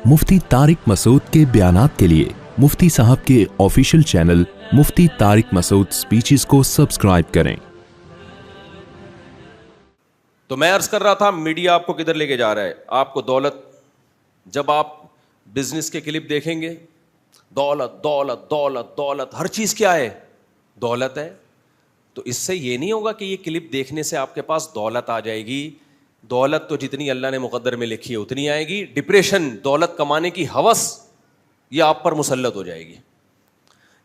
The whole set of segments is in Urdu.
مفتی طارق مسعود کے بیانات کے لیے مفتی صاحب کے آفیشیل چینل مفتی طارق مسعود سپیچز کو سبسکرائب کریں۔ تو میں عرض کر رہا تھا میڈیا آپ کو کدھر لے کے جا رہا ہے؟ آپ کو دولت، جب آپ بزنس کے کلپ دیکھیں گے دولت دولت دولت دولت، ہر چیز کیا ہے؟ دولت ہے۔ تو اس سے یہ نہیں ہوگا کہ یہ کلپ دیکھنے سے آپ کے پاس دولت آ جائے گی۔ دولت تو جتنی اللہ نے مقدر میں لکھی ہے اتنی آئے گی۔ ڈپریشن، دولت کمانے کی ہوس، یہ آپ پر مسلط ہو جائے گی۔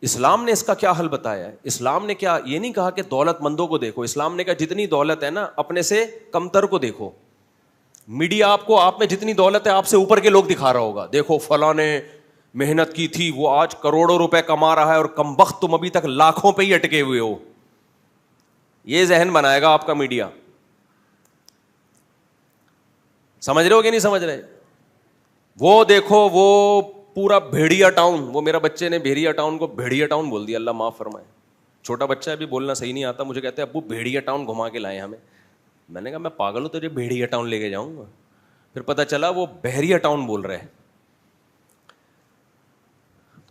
اسلام نے اس کا کیا حل بتایا ہے؟ اسلام نے کیا یہ نہیں کہا کہ دولت مندوں کو دیکھو، اسلام نے کہا جتنی دولت ہے نا اپنے سے کمتر کو دیکھو۔ میڈیا آپ کو آپ میں جتنی دولت ہے آپ سے اوپر کے لوگ دکھا رہا ہوگا، دیکھو فلاں نے محنت کی تھی، وہ آج کروڑوں روپے کما رہا ہے اور کمبخت تم ابھی تک لاکھوں پہ ہی اٹکے ہوئے ہو۔ یہ ذہن بنائے گا آپ کا میڈیا۔ سمجھ رہے ہو کہ نہیں سمجھ رہے؟ وہ دیکھو وہ پورا بھیڑیا ٹاؤن، وہ میرا بچے نے بھیڑیا ٹاؤن کو بھیڑیا ٹاؤن بول دیا، اللہ معاف فرمائے۔ چھوٹا بچہ ہے، ابھی بولنا صحیح نہیں آتا، مجھے کہتے ہیں ابو بھیڑیا ٹاؤن گھما کے لائے ہمیں۔ میں نے کہا میں پاگل ہوں تجھے بھیڑیا ٹاؤن لے کے جاؤں گا؟ پھر پتہ چلا وہ بحریہ ٹاؤن بول رہے ہیں۔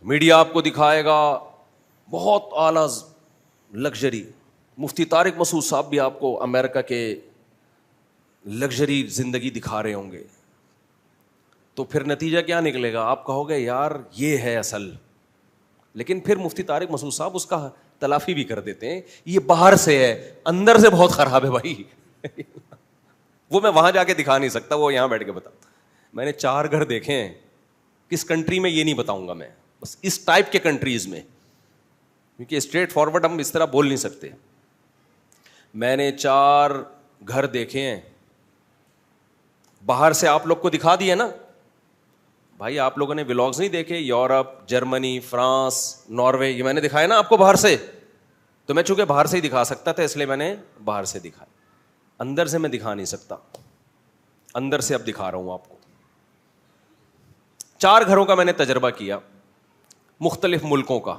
میڈیا آپ کو دکھائے گا بہت اعلیٰ لگژری۔ مفتی طارق مسعود صاحب بھی آپ کو امریکہ کے لگژری زندگی دکھا رہے ہوں گے، تو پھر نتیجہ کیا نکلے گا؟ آپ کہو گے یار یہ ہے اصل، لیکن پھر مفتی طارق مسعود صاحب اس کا تلافی بھی کر دیتے ہیں، یہ باہر سے ہے اندر سے بہت خراب ہے بھائی۔ وہ میں وہاں جا کے دکھا نہیں سکتا، وہ یہاں بیٹھ کے بتا۔ میں نے 4 گھر دیکھے ہیں، کس کنٹری میں یہ نہیں بتاؤں گا میں، بس اس ٹائپ کے کنٹریز میں، کیونکہ اسٹریٹ فارورڈ ہم اس طرح بول نہیں سکتے۔ میں نے 4 گھر دیکھے ہیں، باہر سے آپ لوگ کو دکھا دیا نا بھائی، آپ لوگوں نے ولاگز نہیں دیکھے؟ یورپ، جرمنی، فرانس، ناروے، یہ میں نے دکھایا نا آپ کو باہر سے۔ تو میں چونکہ باہر سے ہی دکھا سکتا تھا اس لیے میں نے باہر سے دکھایا، اندر سے میں دکھا نہیں سکتا، اندر سے اب دکھا رہا ہوں آپ کو۔ 4 گھروں کا میں نے تجربہ کیا، مختلف ملکوں کا،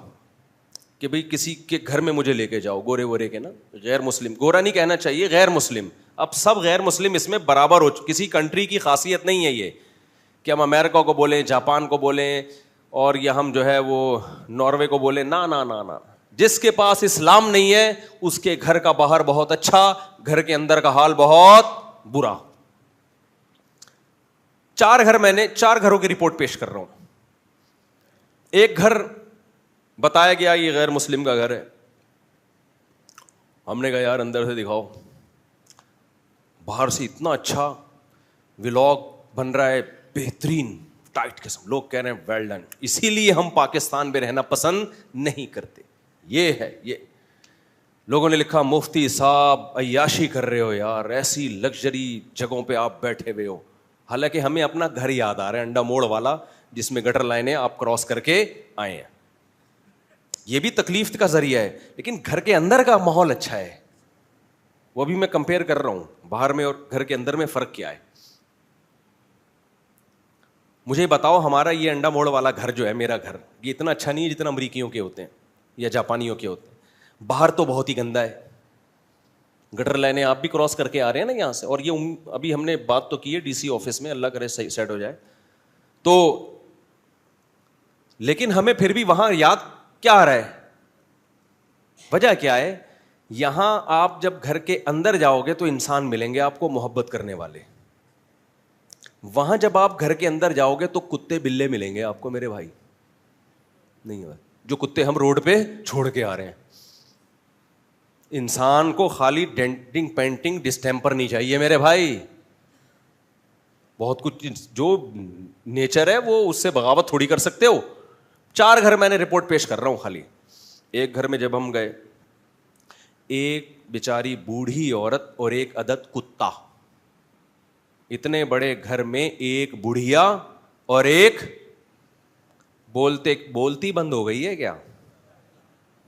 کہ بھئی کسی کے گھر میں مجھے لے کے جاؤ، گورے وورے کے نا، غیر مسلم، گورا نہیں کہنا چاہیے، غیر مسلم۔ اب سب غیر مسلم اس میں برابر ہو، کسی کنٹری کی خاصیت نہیں ہے یہ کہ ہم امریکہ کو بولیں، جاپان کو بولیں، اور یا ہم جو ہے وہ ناروے کو بولیں، نا نا نا نا۔ جس کے پاس اسلام نہیں ہے اس کے گھر کا باہر بہت اچھا، گھر کے اندر کا حال بہت برا۔ 4 گھر، میں نے 4 گھروں کی رپورٹ پیش کر رہا ہوں۔ ایک گھر بتایا گیا یہ غیر مسلم کا گھر ہے، ہم نے کہا یار اندر سے دکھاؤ۔ باہر سے اتنا اچھا ولاگ بن رہا ہے، بہترین ٹائٹ قسم، لوگ کہہ رہے ہیں ویل ڈن، اسی لیے ہم پاکستان میں رہنا پسند نہیں کرتے۔ یہ ہے، یہ لوگوں نے لکھا مفتی صاحب عیاشی کر رہے ہو یار، ایسی لگژری جگہوں پہ آپ بیٹھے ہوئے ہو۔ حالانکہ ہمیں اپنا گھر یاد آ رہا ہے، انڈا موڑ والا، جس میں گٹر لائنیں آپ کراس کر کے آئے ہیں۔ یہ بھی تکلیف کا ذریعہ ہے، لیکن گھر کے اندر کا ماحول اچھا ہے۔ وہ بھی میں کمپیئر کر رہا ہوں باہر میں اور گھر کے اندر میں فرق کیا ہے۔ مجھے بتاؤ ہمارا یہ انڈا موڑ والا گھر جو ہے، میرا گھر، یہ اتنا اچھا نہیں ہے جتنا امریکیوں کے ہوتے ہیں یا جاپانیوں کے ہوتے ہیں۔ باہر تو بہت ہی گندا ہے، گٹر لائنیں آپ بھی کراس کر کے آ رہے ہیں نا یہاں سے، اور یہ ابھی ہم نے بات تو کی ہے ڈی سی آفس میں، اللہ کرے صحیح سیٹ ہو جائے تو، لیکن ہمیں پھر بھی وہاں یاد کیا آ رہا ہے؟ وجہ کیا ہے؟ یہاں آپ جب گھر کے اندر جاؤ گے تو انسان ملیں گے آپ کو محبت کرنے والے، وہاں جب آپ گھر کے اندر جاؤ گے تو کتے بلے ملیں گے آپ کو میرے بھائی، نہیں ہے جو کتے ہم روڈ پہ چھوڑ کے آ رہے ہیں۔ انسان کو خالی ڈینٹنگ پینٹنگ ڈسٹیمپر نہیں چاہیے میرے بھائی، بہت کچھ جو نیچر ہے وہ اس سے بغاوت تھوڑی کر سکتے ہو۔ 4 گھر میں نے رپورٹ پیش کر رہا ہوں خالی۔ ایک گھر میں جب ہم گئے، ایک بیچاری بوڑھی عورت اور ایک عدد کتا، اتنے بڑے گھر میں ایک بڑھیا اور ایک بولتی بند ہو گئی ہے کیا؟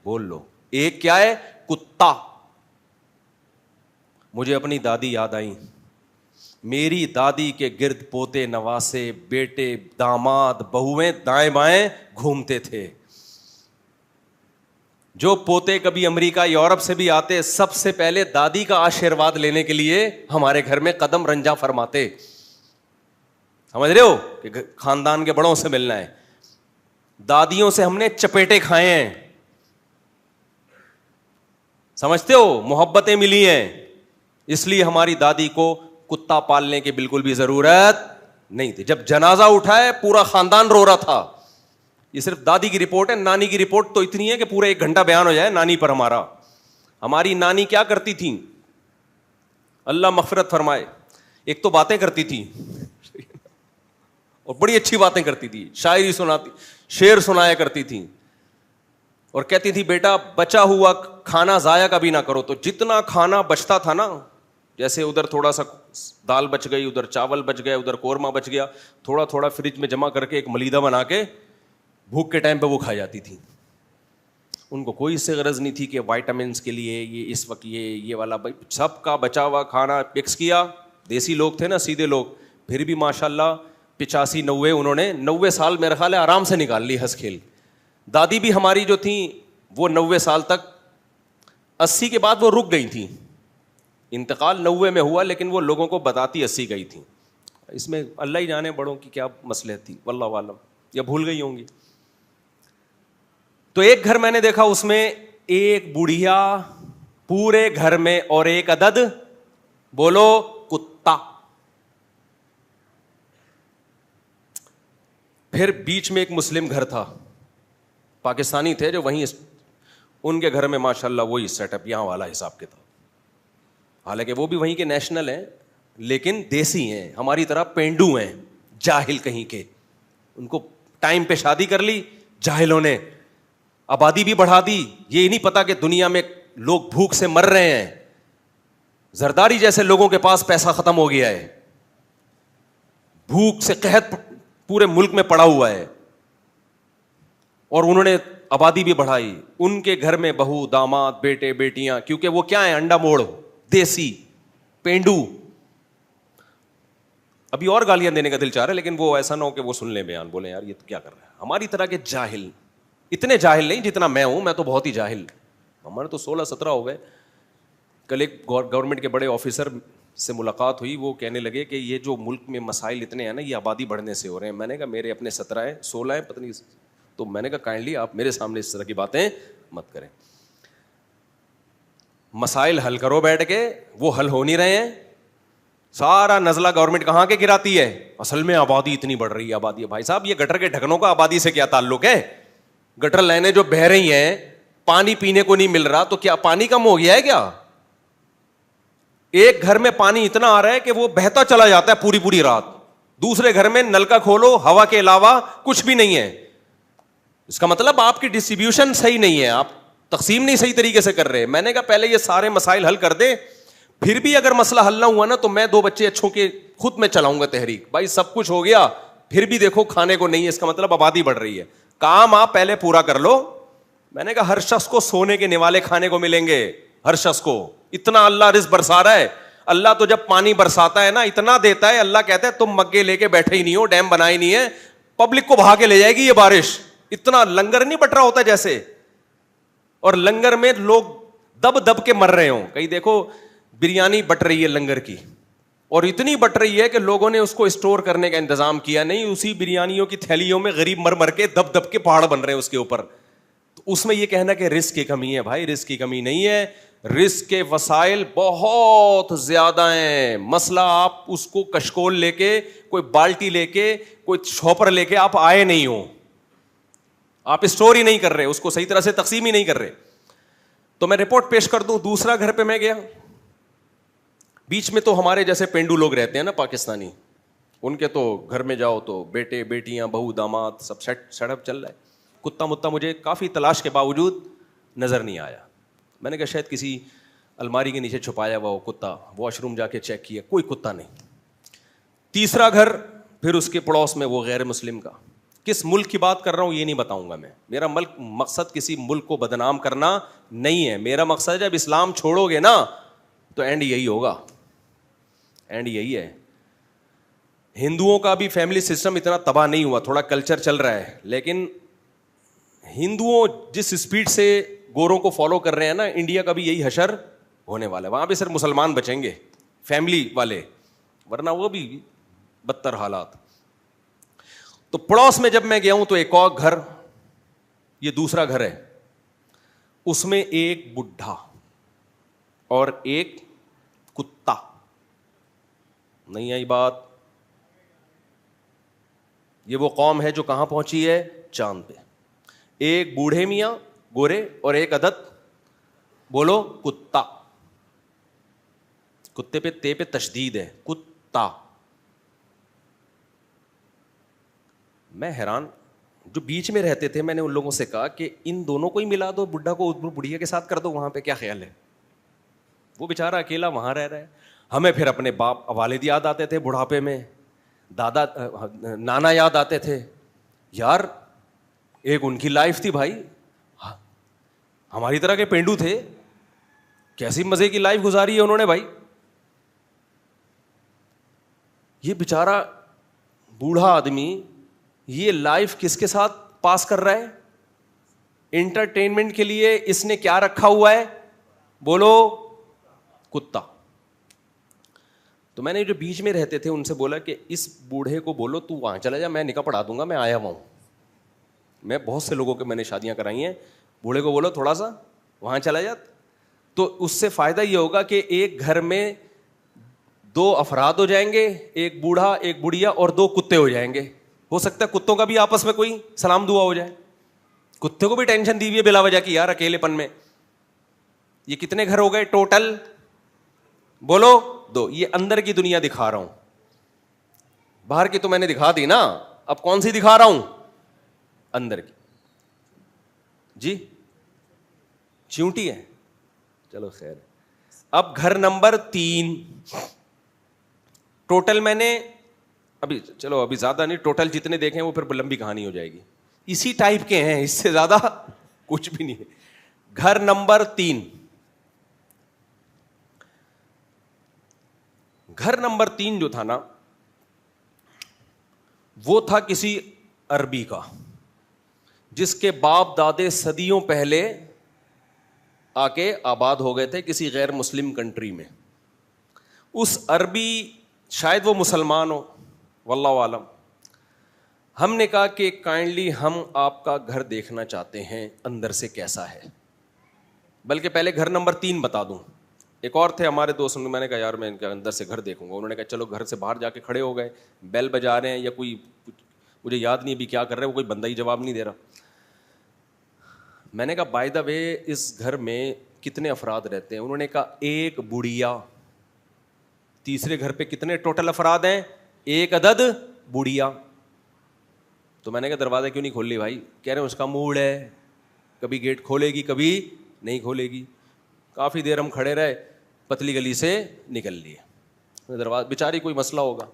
بول لو، ایک کیا ہے؟ کتا۔ مجھے اپنی دادی یاد آئی، میری دادی کے گرد پوتے نواسے بیٹے داماد بہویں دائیں بائیں گھومتے تھے۔ جو پوتے کبھی امریکہ یورپ سے بھی آتے سب سے پہلے دادی کا آشیرواد لینے کے لیے ہمارے گھر میں قدم رنجا فرماتے۔ سمجھ رہے ہو کہ خاندان کے بڑوں سے ملنا ہے. دادیوں سے ہم نے چپیٹے کھائے ہیں, سمجھتے ہو, محبتیں ملی ہیں, اس لیے ہماری دادی کو کتا پالنے کی بالکل بھی ضرورت نہیں تھی. جب جنازہ اٹھائے پورا خاندان رو رہا تھا. یہ صرف دادی کی رپورٹ ہے, نانی کی رپورٹ تو اتنی ہے کہ پورا 1 گھنٹہ بیان ہو جائے نانی پر ہمارا. ہماری نانی کیا کرتی تھیں, اللہ مغفرت فرمائے, ایک تو باتیں کرتی تھی اور بڑی اچھی باتیں کرتی تھی, شاعری سناتی, شعر سنایا کرتی تھی, اور کہتی تھی بیٹا بچا ہوا کھانا ضائع کبھی نہ کرو. تو جتنا کھانا بچتا تھا نا, جیسے ادھر تھوڑا سا دال بچ گئی, ادھر چاول بچ گیا, ادھر قورمہ بچ گیا, تھوڑا تھوڑا فریج میں جمع کر کے ایک ملیدہ بنا کے بھوک کے ٹائم پہ وہ کھا جاتی تھی. ان کو کوئی اس سے غرض نہیں تھی کہ وائٹامنس کے لیے یہ اس وقت یہ والا, بھائی سب کا بچا ہوا کھانا مکس کیا. دیسی لوگ تھے نا, سیدھے لوگ, پھر بھی ماشاء اللہ 85-90 انہوں نے 90 سال میرے خیال ہے آرام سے نکال لی ہنس کھیل. دادی بھی ہماری جو تھیں وہ 90 سال تک, 80 کے بعد وہ رک گئی تھیں, انتقال 90 میں ہوا, لیکن وہ لوگوں کو بتاتی 80 گئی تھیں. اس میں اللہ ہی جانے بڑوں کی کیا مصلحت تھی, واللہ عالم, یا بھول گئی ہوں گی. تو ایک گھر میں نے دیکھا, اس میں ایک بڑھیا پورے گھر میں, اور ایک عدد بولو کتا. پھر بیچ میں ایک مسلم گھر تھا, پاکستانی تھے جو وہیں, ان کے گھر میں ماشاءاللہ وہی سیٹ اپ یہاں والا حساب کتاب. حالانکہ وہ بھی وہیں کے نیشنل ہیں لیکن دیسی ہیں, ہماری طرح پینڈو ہیں, جاہل کہیں کے. ان کو ٹائم پہ شادی کر لی جاہلوں نے, آبادی بھی بڑھا دی. یہ نہیں پتا کہ دنیا میں لوگ بھوک سے مر رہے ہیں. زرداری جیسے لوگوں کے پاس پیسہ ختم ہو گیا ہے, بھوک سے قحط پورے ملک میں پڑا ہوا ہے, اور انہوں نے آبادی بھی بڑھائی. ان کے گھر میں بہو داماد بیٹے بیٹیاں, کیونکہ وہ کیا ہیں, انڈا موڑ, دیسی, پینڈو. ابھی اور گالیاں دینے کا دل چاہ رہا ہے, لیکن وہ ایسا نہ ہو کہ وہ سن لیں بیان, بولیں یار یہ تو کیا کر رہا ہے. ہماری طرح کے جاہل, اتنے جاہل نہیں جتنا میں ہوں, میں تو بہت ہی جاہل, ہمارے تو 16-17 ہو گئے. کل ایک گورنمنٹ کے بڑے آفیسر سے ملاقات ہوئی, وہ کہنے لگے کہ یہ جو ملک میں مسائل اتنے ہیں نا, یہ آبادی بڑھنے سے ہو رہے ہیں. میں نے کہا میرے اپنے 17 ہیں 16 ہیں پتہ نہیں. تو میں نے کہا کائنڈلی آپ میرے سامنے اس طرح کی باتیں مت کریں, مسائل حل کرو بیٹھ کے, وہ حل ہو نہیں رہے ہیں. سارا نزلہ گورنمنٹ کہاں کے گراتی ہے, اصل میں آبادی اتنی بڑھ رہی ہے. آبادی ہے بھائی صاحب, یہ گٹر کے ڈھکنوں کا آبادی سے کیا تعلق ہے؟ گٹر لائنیں جو بہہ رہی ہیں, پانی پینے کو نہیں مل رہا, تو کیا پانی کم ہو گیا ہے کیا؟ ایک گھر میں پانی اتنا آ رہا ہے کہ وہ بہتا چلا جاتا ہے پوری پوری رات, دوسرے گھر میں نل کا کھولو ہوا کے علاوہ کچھ بھی نہیں ہے. اس کا مطلب آپ کی ڈسٹریبیوشن صحیح نہیں ہے, آپ تقسیم نہیں صحیح طریقے سے کر رہے. میں نے کہا پہلے یہ سارے مسائل حل کر دے, پھر بھی اگر مسئلہ حل نہ ہوا نا تو میں 2 بچے اچھوں کے خود میں چلاؤں گا تحریک. بھائی سب کچھ ہو گیا پھر بھی دیکھو کھانے کو نہیں ہے, اس کا مطلب آبادی بڑھ رہی ہے. کام آپ پہلے پورا کر لو. میں نے کہا ہر شخص کو سونے کے نوالے کھانے کو ملیں گے, ہر شخص کو. اتنا اللہ رزق برسا رہا ہے. اللہ تو جب پانی برساتا ہے نا اتنا دیتا ہے, اللہ کہتا ہے تم مگے لے کے بیٹھے ہی نہیں ہو, ڈیم بنائے نہیں ہے, پبلک کو بہا کے لے جائے گی یہ بارش. اتنا لنگر نہیں بٹ رہا ہوتا جیسے, اور لنگر میں لوگ دب دب کے مر رہے ہوں. کہیں دیکھو بریانی بٹ رہی ہے لنگر کی, اور اتنی بٹ رہی ہے کہ لوگوں نے اس کو اسٹور کرنے کا انتظام کیا نہیں, اسی بریانیوں کی تھیلیوں میں غریب مر مر کے دب دب کے پہاڑ بن رہے ہیں اس کے اوپر. تو اس میں یہ کہنا کہ رزق کی کمی ہے, بھائی رزق کی کمی نہیں ہے, رزق کے وسائل بہت زیادہ ہیں. مسئلہ آپ اس کو کشکول لے کے, کوئی بالٹی لے کے, کوئی چھوپر لے کے آپ آئے نہیں ہو, آپ اسٹور ہی نہیں کر رہے, اس کو صحیح طرح سے تقسیم ہی نہیں کر رہے. تو میں رپورٹ پیش کر دوں. دوسرا گھر پہ میں گیا, بیچ میں تو ہمارے جیسے پینڈو لوگ رہتے ہیں نا پاکستانی, ان کے تو گھر میں جاؤ تو بیٹے بیٹیاں بہو داماد سب سیٹ اپ چل رہا ہے. کتا متا مجھے کافی تلاش کے باوجود نظر نہیں آیا. میں نے کہا شاید کسی الماری کے نیچے چھپایا ہوا وہ کتا, واش روم جا کے چیک کیا, کوئی کتا نہیں. تیسرا گھر پھر اس کے پڑوس میں وہ غیر مسلم کا. کس ملک کی بات کر رہا ہوں یہ نہیں بتاؤں گا میں, میرا مقصد کسی ملک کو بدنام کرنا نہیں ہے. میرا مقصد جب اسلام چھوڑو گے نا تو اینڈ یہی ہوگا, اینڈ یہی ہے. ہندوؤں کا بھی فیملی سسٹم اتنا تباہ نہیں ہوا, تھوڑا کلچر چل رہا ہے, لیکن ہندوؤں جس اسپیڈ سے گوروں کو فالو کر رہے ہیں نا, انڈیا کا بھی یہی حشر ہونے والا ہے. وہاں پہ صرف مسلمان بچیں گے, فیملی والے, ورنہ وہ بھی بدتر حالات. تو پڑوس میں جب میں گیا ہوں تو ایک اور گھر, یہ دوسرا گھر ہے, اس میں ایک بڈھا اور ایک کتا. نہیں آئی بات؟ یہ وہ قوم ہے جو کہاں پہنچی ہے؟ چاند پہ. ایک بوڑھے میاں گورے اور ایک عدد بولو کتا. کتے پہ تے پہ تشدید ہے, کتا. میں حیران, جو بیچ میں رہتے تھے, میں نے ان لوگوں سے کہا کہ ان دونوں کو ہی ملا دو, بڈھا کو بڑھیا کے ساتھ کر دو, وہاں پہ کیا خیال ہے؟ وہ بیچارہ اکیلا وہاں رہ رہا ہے. ہمیں پھر اپنے باپ والد یاد آتے تھے بڑھاپے میں, دادا نانا یاد آتے تھے. یار ایک ان کی لائف تھی بھائی, ہماری طرح کے پینڈو تھے, کیسی مزے کی لائف گزاری ہے انہوں نے بھائی. یہ بیچارہ بوڑھا آدمی یہ لائف کس کے ساتھ پاس کر رہا ہے؟ انٹرٹینمنٹ کے لیے اس نے کیا رکھا ہوا ہے؟ بولو کتا. تو میں نے جو بیچ میں رہتے تھے ان سے بولا کہ اس بوڑھے کو بولو تو وہاں چلا جا, میں نکاح پڑھا دوں گا, میں آیا ہوا ہوں. میں بہت سے لوگوں کے میں نے شادیاں کرائی ہیں, بوڑھے کو بولو تھوڑا سا وہاں چلا جا, تو اس سے فائدہ یہ ہوگا کہ ایک گھر میں 2 افراد ہو جائیں گے, ایک بوڑھا ایک بڑھیا اور 2 کتے ہو جائیں گے. ہو سکتا ہے کتوں کا بھی آپس میں کوئی سلام دعا ہو جائے. کتے کو بھی ٹینشن دی ہوئی ہے بلا وجہ کی یار اکیلے پن میں. یہ کتنے گھر ہو گئے ٹوٹل؟ بولو 2. یہ اندر کی دنیا دکھا رہا ہوں, باہر کی تو میں نے دکھا دی نا, اب کون سی دکھا رہا ہوں؟ اندر کی. جی چیونٹی ہے, چلو خیر. اب گھر نمبر 3 ٹوٹل میں نے ابھی, چلو ابھی زیادہ نہیں, ٹوٹل جتنے دیکھیں وہ پھر لمبی کہانی ہو جائے گی. اسی ٹائپ کے ہیں, اس سے زیادہ کچھ بھی نہیں ہے. گھر نمبر 3, گھر نمبر 3 جو تھا نا وہ تھا کسی عربی کا, جس کے باپ دادے صدیوں پہلے آ کے آباد ہو گئے تھے کسی غیر مسلم کنٹری میں. اس عربی, شاید وہ مسلمان ہو واللہ عالم, ہم نے کہا کہ کائنڈلی ہم آپ کا گھر دیکھنا چاہتے ہیں اندر سے کیسا ہے. بلکہ پہلے گھر نمبر 3 بتا دوں. ایک اور تھے ہمارے دوست, میں نے کہا یار میں ان کے اندر سے گھر دیکھوں گا. انہوں نے کہا چلو, گھر سے باہر جا کے کھڑے ہو گئے, بیل بجا رہے ہیں یا کوئی, مجھے یاد نہیں ابھی کیا کر رہے ہیں, وہ کوئی بندہ ہی جواب نہیں دے رہا. میں نے کہا بائی دا وے اس گھر میں کتنے افراد رہتے ہیں؟ انہوں نے کہا ایک بڑھیا. تیسرے گھر پہ کتنے ٹوٹل افراد ہیں؟ ایک عدد بڑھیا. تو میں نے کہا دروازہ کیوں نہیں کھول لی بھائی؟ کہہ رہے ہیں اس کا موڈ ہے, کبھی گیٹ کھولے گی کبھی نہیں کھولے گی. کافی دیر ہم کھڑے رہے, پتلی گلی سے نکل لیے. دروازہ, بیچاری کوئی مسئلہ ہوگا.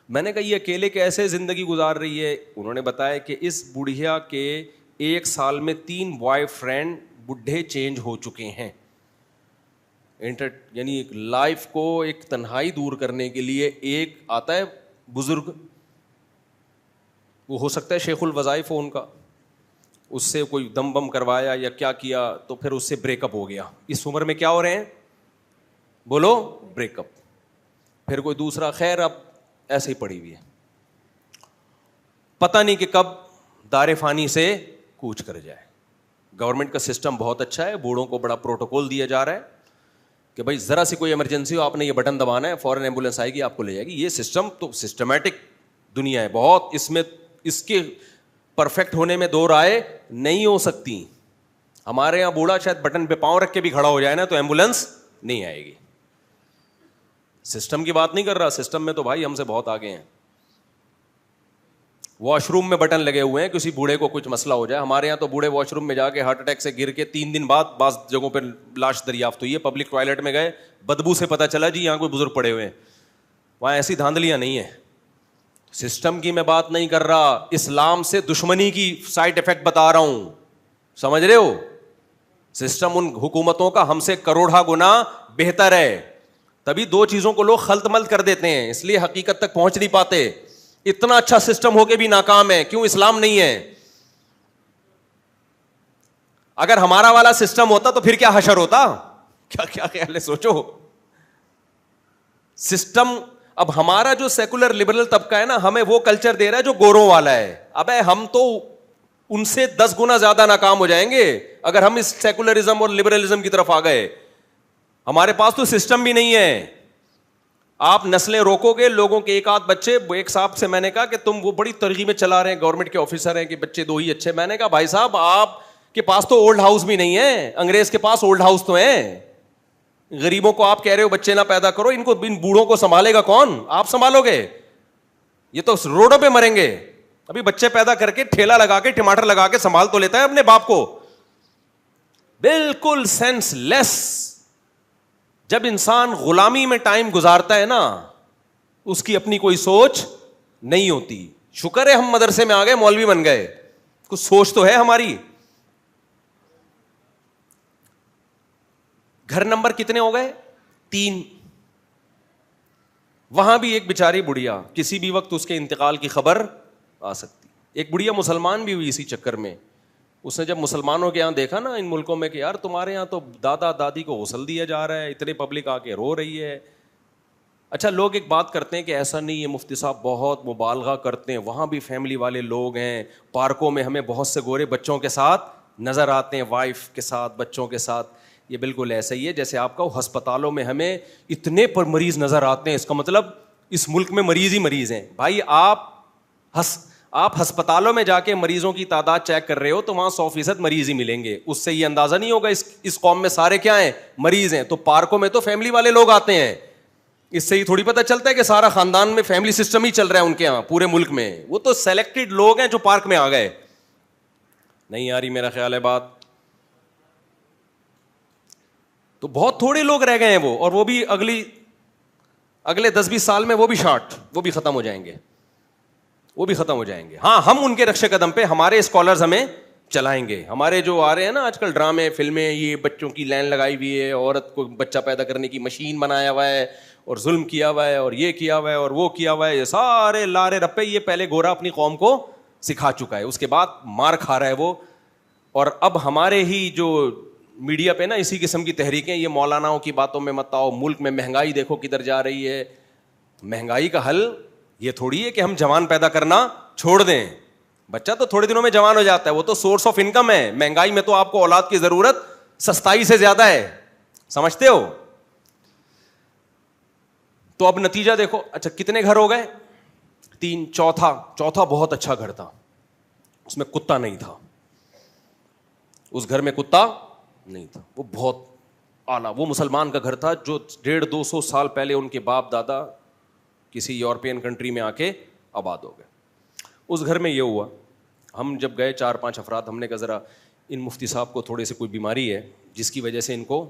میں نے کہا یہ اکیلے کیسے زندگی گزار رہی ہے؟ انہوں نے بتایا کہ اس بڑھیا کے 1 سال میں 3 بوائے فرینڈ بڈھے چینج ہو چکے ہیں. یعنی ایک لائف کو ایک تنہائی دور کرنے کے لیے ایک آتا ہے بزرگ, وہ ہو سکتا ہے شیخ الوظائف ہو ان کا, اس سے کوئی دم بم کروایا یا کیا کیا تو پھر اس سے بریک اپ ہو گیا. اس عمر میں کیا ہو رہے ہیں؟ بولو بریک اپ. پھر کوئی دوسرا, خیر اب ایسے ہی پڑی ہوئی ہے, پتہ نہیں کہ کب دار فانی سے کوچ کر جائے. گورنمنٹ کا سسٹم بہت اچھا ہے, بوڑھوں کو بڑا پروٹوکول دیا جا رہا ہے کہ بھائی ذرا سی کوئی ایمرجنسی ہو, آپ نے یہ بٹن دبانا ہے, فوراً ایمبولینس آئے گی, آپ کو لے جائے گی. یہ سسٹم تو سسٹمیٹک دنیا ہے بہت, اس میں اس کے پرفیکٹ ہونے میں 2 رائے نہیں ہو سکتی. ہمارے یہاں بوڑھا شاید بٹن پہ پاؤں رکھ کے بھی کھڑا ہو جائے نا تو ایمبولینس نہیں آئے گی. سسٹم کی بات نہیں کر رہا, سسٹم میں تو بھائی ہم سے بہت آگے ہیں. واش روم میں بٹن لگے ہوئے ہیں, کسی بوڑھے کو کچھ مسئلہ ہو جائے. ہمارے یہاں تو بوڑھے واش روم میں جا کے ہارٹ اٹیک سے گر کے 3 دن بعد بعض جگہوں پہ لاش دریافت ہوئی ہے. پبلک ٹوائلٹ میں گئے, بدبو سے پتہ چلا جی یہاں کوئی بزرگ پڑے ہوئے ہیں. وہاں ایسی دھاندلیاں نہیں ہیں. سسٹم کی میں بات نہیں کر رہا, اسلام سے دشمنی کی سائڈ افیکٹ بتا رہا ہوں, سمجھ رہے ہو؟ سسٹم ان حکومتوں کا ہم سے کروڑا گنا بہتر ہے. تبھی 2 چیزوں کو لوگ خلط ملط کر دیتے ہیں, اس لیے حقیقت تک پہنچ نہیں پاتے. اتنا اچھا سسٹم ہو کے بھی ناکام ہے, کیوں؟ اسلام نہیں ہے. اگر ہمارا والا سسٹم ہوتا تو پھر کیا حشر ہوتا؟ کیا خیال ہے, سوچو. سسٹم اب ہمارا جو سیکولر لبرل طبقہ ہے نا, ہمیں وہ کلچر دے رہا ہے جو گوروں والا ہے. ابے ہم تو ان سے 10 گنا زیادہ ناکام ہو جائیں گے اگر ہم اس سیکولرزم اور لبرلزم کی طرف آ گئے. ہمارے پاس تو سسٹم بھی نہیں ہے. آپ نسلیں روکو گے, لوگوں کے ایک آدھ بچے, ایک صاحب سے میں نے کہا کہ تم وہ بڑی ترغیب میں چلا رہے ہیں, گورنمنٹ کے آفیسر ہیں کہ بچے 2 ہی اچھے. میں نے کہا بھائی صاحب آپ کے پاس تو اولڈ ہاؤس بھی نہیں ہے, انگریز کے پاس اولڈ ہاؤس تو ہیں. غریبوں کو آپ کہہ رہے ہو بچے نہ پیدا کرو, ان کو ان بوڑھوں کو سنبھالے گا کون؟ آپ سنبھالو گے؟ یہ تو روڈوں پہ مریں گے. ابھی بچے پیدا کر کے ٹھیلا لگا کے ٹماٹر لگا کے سنبھال تو لیتا ہے اپنے باپ کو. بالکل سینس لیس. جب انسان غلامی میں ٹائم گزارتا ہے نا, اس کی اپنی کوئی سوچ نہیں ہوتی. شکر ہے ہم مدرسے میں آ گئے, مولوی بن گئے, کچھ سوچ تو ہے ہماری. گھر نمبر کتنے ہو گئے؟ 3. وہاں بھی ایک بیچاری بڑھیا, کسی بھی وقت اس کے انتقال کی خبر آ سکتی. ایک بڑھیا مسلمان بھی ہوئی اسی چکر میں. اس نے جب مسلمانوں کے یہاں دیکھا نا ان ملکوں میں کہ یار تمہارے یہاں تو دادا دادی کو غسل دیا جا رہا ہے, اتنے پبلک آ کے رو رہی ہے. اچھا لوگ ایک بات کرتے ہیں کہ ایسا نہیں ہے, مفتی صاحب بہت مبالغہ کرتے ہیں, وہاں بھی فیملی والے لوگ ہیں. پارکوں میں ہمیں بہت سے گورے بچوں کے ساتھ نظر آتے ہیں, وائف کے ساتھ, بچوں کے ساتھ. یہ بالکل ایسا ہی ہے جیسے آپ کا ہسپتالوں میں ہمیں اتنے پر مریض نظر آتے ہیں. اس کا مطلب اس ملک میں مریض ہی مریض ہیں. بھائی آپ ہسپتالوں میں جا کے مریضوں کی تعداد چیک کر رہے ہو تو وہاں 100% مریض ہی ملیں گے. اس سے یہ اندازہ نہیں ہوگا اس قوم میں سارے کیا ہیں؟ مریض ہیں. تو پارکوں میں تو فیملی والے لوگ آتے ہیں. اس سے ہی تھوڑی پتہ چلتا ہے کہ سارا خاندان میں فیملی سسٹم ہی چل رہا ہے ان کے یہاں پورے ملک میں. وہ تو سلیکٹڈ لوگ ہیں جو پارک میں آ گئے. نہیں آ رہی میرا خیال ہے بات. تو بہت تھوڑے لوگ رہ گئے ہیں وہ, اور وہ بھی اگلے 10-20 سال میں وہ بھی وہ بھی ختم ہو جائیں گے. وہ بھی ختم ہو جائیں گے. ہاں ہم ان کے رخش قدم پہ, ہمارے اسکالرز ہمیں چلائیں گے. ہمارے جو آ رہے ہیں نا آج کل ڈرامے فلمیں, یہ بچوں کی لائن لگائی ہوئی ہے, عورت کو بچہ پیدا کرنے کی مشین بنایا ہوا ہے, اور ظلم کیا ہوا ہے, اور یہ کیا ہوا ہے, اور وہ کیا ہوا ہے, یہ سارے لارے رپے یہ پہلے گورا اپنی قوم کو سکھا چکا ہے. اس کے بعد مار کھا رہا ہے وہ. اور اب ہمارے ہی جو میڈیا پہ نا اسی قسم کی تحریکیں, یہ مولاناؤں کی باتوں میں مت آؤ, ملک میں مہنگائی دیکھو کدھر جا رہی ہے. مہنگائی کا حل یہ تھوڑی ہے کہ ہم جوان پیدا کرنا چھوڑ دیں. بچہ تو تھوڑے دنوں میں جوان ہو جاتا ہے, وہ تو سورس آف انکم ہے. مہنگائی میں تو آپ کو اولاد کی ضرورت سستائی سے زیادہ ہے, سمجھتے ہو؟ تو اب نتیجہ دیکھو. اچھا کتنے گھر ہو گئے؟ 3. چوتھا بہت اچھا گھر تھا, اس میں کتا نہیں تھا. اس گھر میں کتا نہیں تھا, وہ بہت اعلیٰ, وہ مسلمان کا گھر تھا جو 150-200 سال پہلے ان کے باپ دادا کسی یورپین کنٹری میں آ کے آباد ہو گئے. اس گھر میں یہ ہوا, ہم جب گئے 4-5 افراد, ہم نے کہا ذرا ان مفتی صاحب کو تھوڑے سے کوئی بیماری ہے جس کی وجہ سے ان کو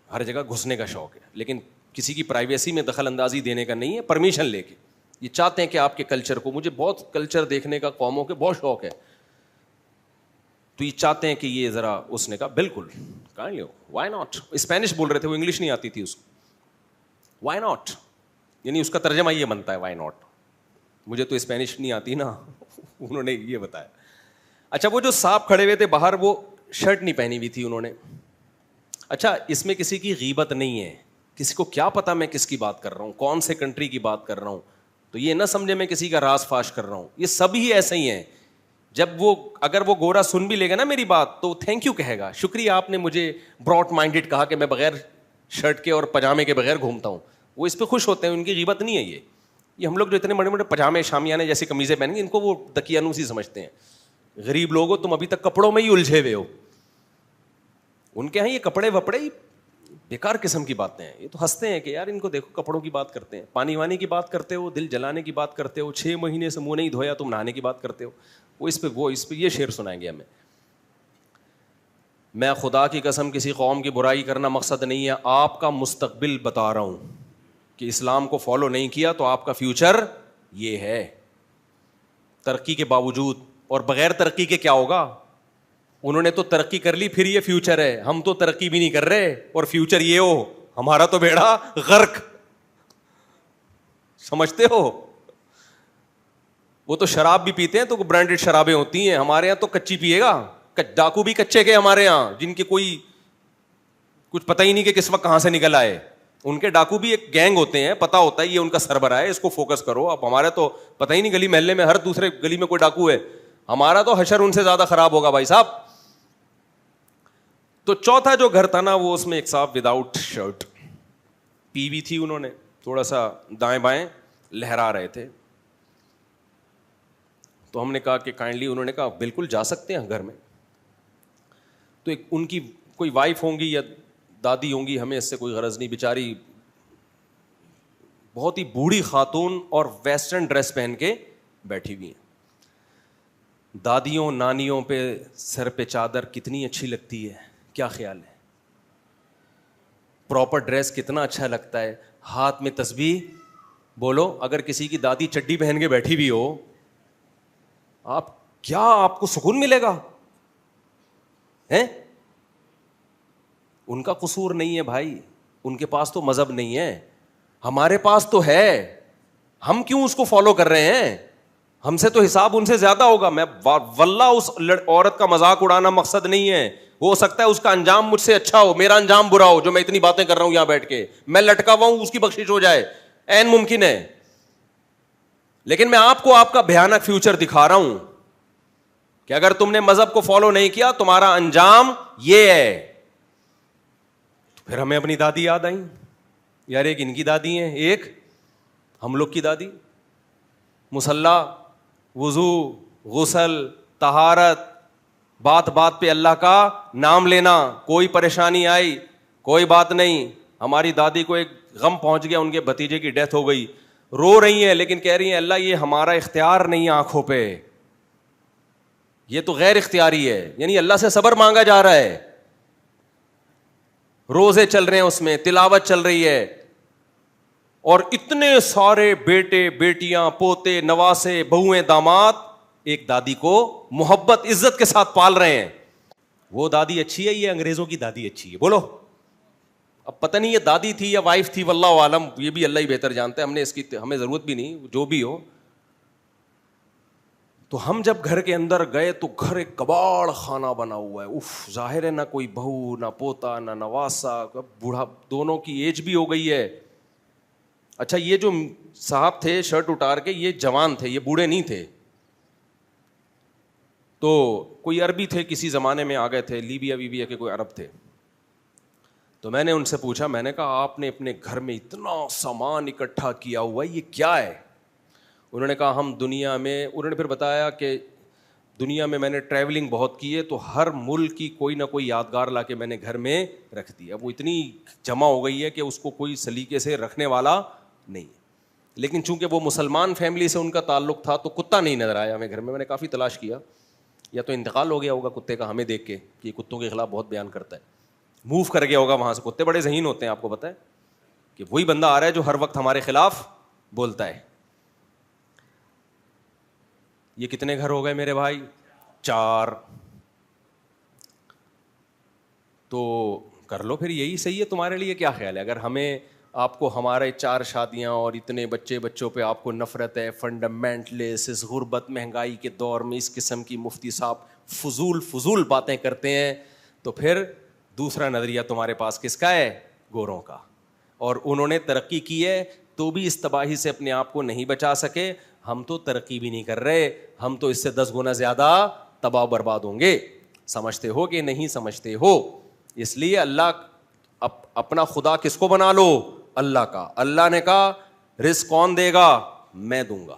ہر جگہ گھسنے کا شوق ہے, لیکن کسی کی پرائیویسی میں دخل اندازی دینے کا نہیں ہے, پرمیشن لے کے. یہ چاہتے ہیں کہ آپ کے کلچر کو, مجھے بہت کلچر دیکھنے کا قوموں کے بہت شوق ہے, تو یہ چاہتے ہیں کہ یہ ذرا. اس نے کہا بالکل کہاں لو, وائی ناٹ. اسپینش بول رہے تھے وہ, انگلش نہیں آتی تھی اس کو. وائی ناٹ یعنی اس کا ترجمہ یہ بنتا ہے وائی ناٹ. مجھے تو اسپینش نہیں آتی نا, انہوں نے یہ بتایا. اچھا وہ جو صاحب کھڑے ہوئے تھے باہر, وہ شرٹ نہیں پہنی ہوئی تھی انہوں نے. اچھا اس میں کسی کی غیبت نہیں ہے, کسی کو کیا پتا میں کس کی بات کر رہا ہوں, کون سے کنٹری کی بات کر رہا ہوں, تو یہ نہ سمجھے میں کسی کا راز فاش کر رہا ہوں. یہ سب ہی ایسے ہی ہیں. جب اگر وہ گورا سن بھی لے گا نا میری بات تو تھینک یو کہے گا, شکریہ آپ نے مجھے براڈ مائنڈیڈ کہا کہ میں بغیر شرٹ کے اور پجامے کے بغیر گھومتا ہوں. وہ اس پہ خوش ہوتے ہیں, ان کی غیبت نہیں ہے. یہ ہم لوگ جو اتنے بڑے بڑے پجامے شامیانے جیسی قمیضیں پہنیں گے, ان کو وہ دقیانوسی سمجھتے ہیں. غریب لوگ ہو تم, ابھی تک کپڑوں میں ہی الجھے ہوئے ہو. ان کے یہاں یہ کپڑے وپڑے بیکار قسم کی باتیں ہیں. یہ تو ہنستے ہیں کہ یار ان کو دیکھو کپڑوں کی بات کرتے ہیں, پانی وانی کی بات کرتے ہو, دل جلانے کی بات کرتے ہو, 6 مہینے سے منہ نہیں دھویا تم نہانے کی بات کرتے ہو. وہ اس پہ یہ شعر سنائیں گے ہمیں. میں خدا کی قسم کسی قوم کی برائی کرنا مقصد نہیں ہے, آپ کا مستقبل بتا رہا ہوں کہ اسلام کو فالو نہیں کیا تو آپ کا فیوچر یہ ہے. ترقی کے باوجود, اور بغیر ترقی کے کیا ہوگا؟ انہوں نے تو ترقی کر لی پھر یہ فیوچر ہے, ہم تو ترقی بھی نہیں کر رہے اور فیوچر یہ ہو, ہمارا تو بیڑا غرق. سمجھتے ہو؟ وہ تو شراب بھی پیتے ہیں تو برانڈیڈ شرابیں ہوتی ہیں, ہمارے یہاں تو کچی پیے گا. ڈاکو بھی کچے کے ہمارے یہاں, جن کے کوئی کچھ پتہ ہی نہیں کہ کس وقت کہاں سے نکل آئے. ان کے ڈاکو بھی ایک گینگ ہوتے ہیں, پتا ہوتا ہے یہ ان کا سربراہ ہے, اس کو فوکس کرو. اب ہمارا تو پتہ ہی نہیں, گلی محلے میں ہر دوسرے گلی میں کوئی ڈاکو ہے, ہمارا تو حشر ان سے زیادہ خراب ہوگا بھائی صاحب. تو چوتھا جو گھر تھا نا, وہ اس میں ایک صاحب وداؤٹ شرٹ, پی وی تھی, انہوں نے تھوڑا سا دائیں بائیں لہرا رہے تھے. تو ہم نے کہا کہ کائنڈلی, انہوں نے کہا بالکل جا سکتے ہیں گھر میں. تو ایک ان کی کوئی وائف ہوں گی یا دادی ہوں گی, ہمیں اس سے کوئی غرض نہیں, بیچاری بہت ہی بوڑھی خاتون اور ویسٹرن ڈریس پہن کے بیٹھی ہوئی ہیں. دادیوں نانیوں پہ سر پہ چادر کتنی اچھی لگتی ہے, کیا خیال ہے؟ پراپر ڈریس کتنا اچھا لگتا ہے, ہاتھ میں تسبیح. بولو اگر کسی کی دادی چڈی پہن کے بیٹھی بھی ہو, آپ کو سکون ملے گا ہیں؟ ان کا قصور نہیں ہے بھائی, ان کے پاس تو مذہب نہیں ہے, ہمارے پاس تو ہے. ہم کیوں اس کو فالو کر رہے ہیں؟ ہم سے تو حساب ان سے زیادہ ہوگا. میں واللہ اس عورت کا مذاق اڑانا مقصد نہیں ہے, ہو سکتا ہے اس کا انجام مجھ سے اچھا ہو, میرا انجام برا ہو, جو میں اتنی باتیں کر رہا ہوں یہاں بیٹھ کے, میں لٹکا ہوا ہوں, اس کی بخشش ہو جائے, عین ممکن ہے. لیکن میں آپ کو آپ کا بھیانک فیوچر دکھا رہا ہوں کہ اگر تم نے مذہب کو فالو نہیں کیا تمہارا انجام یہ ہے. پھر ہمیں اپنی دادی یاد آئیں, یار ایک ان کی دادی ہیں, ایک ہم لوگ کی دادی. مصلی, وضو, غسل, طہارت, بات بات پہ اللہ کا نام لینا, کوئی پریشانی آئی کوئی بات نہیں. ہماری دادی کو ایک غم پہنچ گیا, ان کے بھتیجے کی ڈیتھ ہو گئی, رو رہی ہیں لیکن کہہ رہی ہیں اللہ یہ ہمارا اختیار نہیں ہے آنکھوں پہ, یہ تو غیر اختیاری ہے. یعنی اللہ سے صبر مانگا جا رہا ہے, روزے چل رہے ہیں, اس میں تلاوت چل رہی ہے, اور اتنے سارے بیٹے بیٹیاں پوتے نواسے بہویں داماد ایک دادی کو محبت عزت کے ساتھ پال رہے ہیں. وہ دادی اچھی ہے, یہ انگریزوں کی دادی اچھی ہے؟ بولو. اب پتہ نہیں یہ دادی تھی یا وائف تھی, واللہ عالم, یہ بھی اللہ ہی بہتر جانتا ہے, ہم نے اس کی ہمیں ضرورت بھی نہیں, جو بھی ہو. تو ہم جب گھر کے اندر گئے تو گھر ایک کباڑ خانہ بنا ہوا ہے. اف, ظاہر ہے نہ کوئی بہو نہ پوتا نہ نواسا, بوڑھا, دونوں کی ایج بھی ہو گئی ہے. اچھا یہ جو صاحب تھے شرٹ اتار کے, یہ جوان تھے, یہ بوڑھے نہیں تھے. تو کوئی عربی تھے, کسی زمانے میں آ گئے تھے, لیبیا ویبیا کے کوئی عرب تھے. تو میں نے ان سے پوچھا, میں نے کہا آپ نے اپنے گھر میں اتنا سامان اکٹھا کیا ہوا ہے, یہ کیا ہے؟ انہوں نے کہا ہم دنیا میں, انہوں نے پھر بتایا کہ دنیا میں نے ٹریولنگ بہت کی ہے, تو ہر ملک کی کوئی نہ کوئی یادگار لا کے میں نے گھر میں رکھ دی. اب وہ اتنی جمع ہو گئی ہے کہ اس کو کوئی سلیقے سے رکھنے والا نہیں. لیکن چونکہ وہ مسلمان فیملی سے ان کا تعلق تھا تو کتا نہیں نظر آیا ہمیں گھر میں. میں نے کافی تلاش کیا, یا تو انتقال ہو گیا ہوگا کتے کا ہمیں دیکھ کے کہ کتوں کے خلاف بہت بیان کرتا ہے, موو کر گیا ہوگا وہاں سے. کتے بڑے ذہین ہوتے ہیں, آپ کو پتہ ہے کہ وہی بندہ آ رہا ہے جو ہر وقت ہمارے خلاف بولتا ہے. یہ کتنے گھر ہو گئے میرے بھائی؟ 4. تو کر لو پھر, یہی صحیح ہے تمہارے لیے. کیا خیال ہے اگر ہمیں آپ کو ہمارے 4 شادیاں اور اتنے بچوں پہ آپ کو نفرت ہے, فنڈامنٹلسٹ, اس غربت مہنگائی کے دور میں اس قسم کی مفتی صاحب فضول باتیں کرتے ہیں, تو پھر دوسرا نظریہ تمہارے پاس کس کا ہے؟ گوروں کا. اور انہوں نے ترقی کی ہے تو بھی اس تباہی سے اپنے آپ کو نہیں بچا سکے. ہم تو ترقی بھی نہیں کر رہے, ہم تو اس سے 10 گنا زیادہ تباہ برباد ہوں گے. سمجھتے ہو کہ نہیں سمجھتے ہو؟ اس لیے اللہ اپنا خدا کس کو بنا لو؟ اللہ کا. اللہ نے کہا رزق کون دے گا؟ میں دوں گا.